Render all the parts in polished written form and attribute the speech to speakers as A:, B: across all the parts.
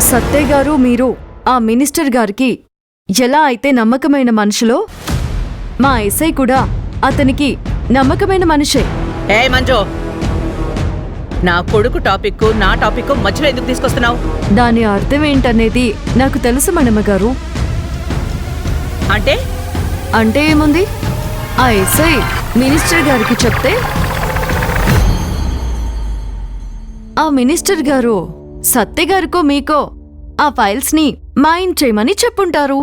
A: సత్తే గారు, మీరు ఆ మినిస్టర్ గారికి ఎలా అయితే నమ్మకమైన మనుషులో, మా ఎస్ఐ కూడా అతనికి నమ్మకమైన మనిషే.
B: ఏ మంజు, నా కొడుకు టాపిక్ నా టాపిక్ మధ్యలో ఎందుకు తీసుకొస్తున్నావు?
A: దాని అర్థం ఏంటనేది నాకు తెలుసు మనమ్మ గారు.
B: అంటే
A: అంటే ఏముంది, ఆ ఎస్ఐ మినిస్టర్ గారికి చెప్తే ఆ మినిస్టర్ గారు సత్తే గారికో మీకో ఆ ఫైల్స్ ని మాయం చేయమని చెప్పుంటారు.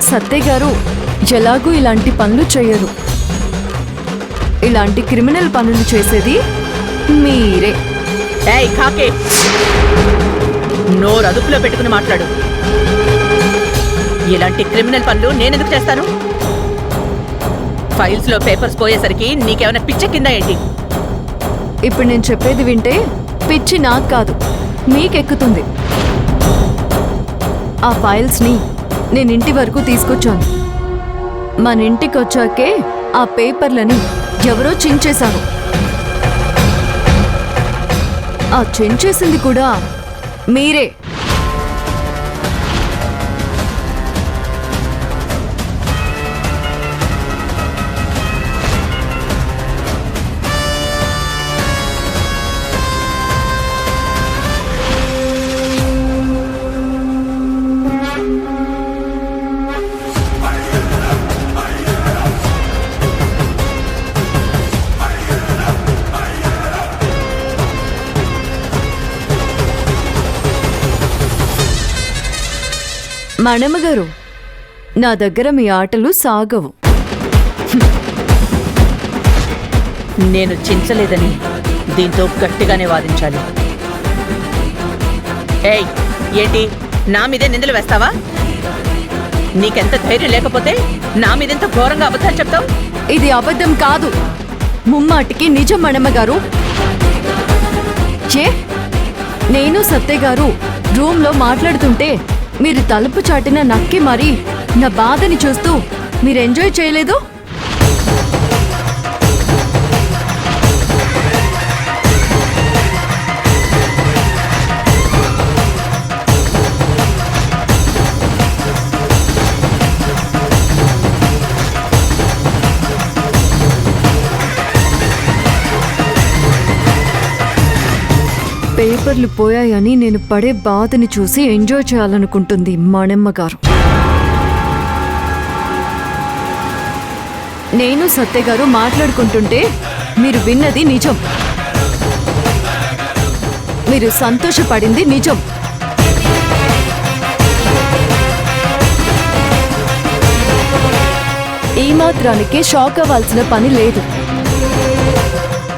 A: సత్తే గారు ఎలాగూ ఇలాంటి పనులు చేయరు. ఇలాంటి క్రిమినల్ పనులు చేసేది మీరే.
B: ఏయ్ కాకే, నోరు అదుపులో పెట్టుకుని మాట్లాడు. ఇలాంటి క్రిమినల్ పనులు నేనెందుకు చేస్తాను? ఫైల్స్ లో పేపర్స్ పోయేసరికి నీకేమైనా పిచ్చ కింద ఏంటి?
A: ఇప్పుడు నేను చెప్పేది వింటే పిచ్చి నాకు కాదు, మీకెక్కుతుంది. ఆ ఫైల్స్ ని నేను ఇంటి వరకు తీసుకొచ్చాను. మన ఇంటికి వచ్చాకే ఆ పేపర్లని ఎవరో చించేశారు. ఆ చించేసింది కూడా మీరే. మనమ్మగారు, నా దగ్గర మీ ఆటలు సాగవు.
B: నేను చించలేదని దీంతో గట్టిగానే వాదించాలి. ఏయ్ ఏంటి, నా మీదే నిందలు వేస్తావా? నీకెంత ధైర్యం లేకపోతే నా మీదెంత ఘోరంగా అబద్ధాలు చెప్తావు?
A: ఇది అబద్ధం కాదు, ముమ్మాటికి నిజం మనమ్మగారు. నేను సత్తే గారు రూమ్లో మాట్లాడుతుంటే మీరు తలుపు చాటిన నక్కి మరీ నా బాధని చూస్తూ మీరు ఎంజాయ్ చేయలేదు. పేపర్లు పోయాయని నేను పడే బాధని చూసి ఎంజాయ్ చేయాలనుకుంటుంది మాణెమ్మ గారు. నేను సత్య గారు మాట్లాడుకుంటుంటే మీరు విన్నది నిజం, మీరు సంతోషపడింది నిజం. ఈ మాత్రానికే షాక్ అవ్వాల్సిన పని లేదు.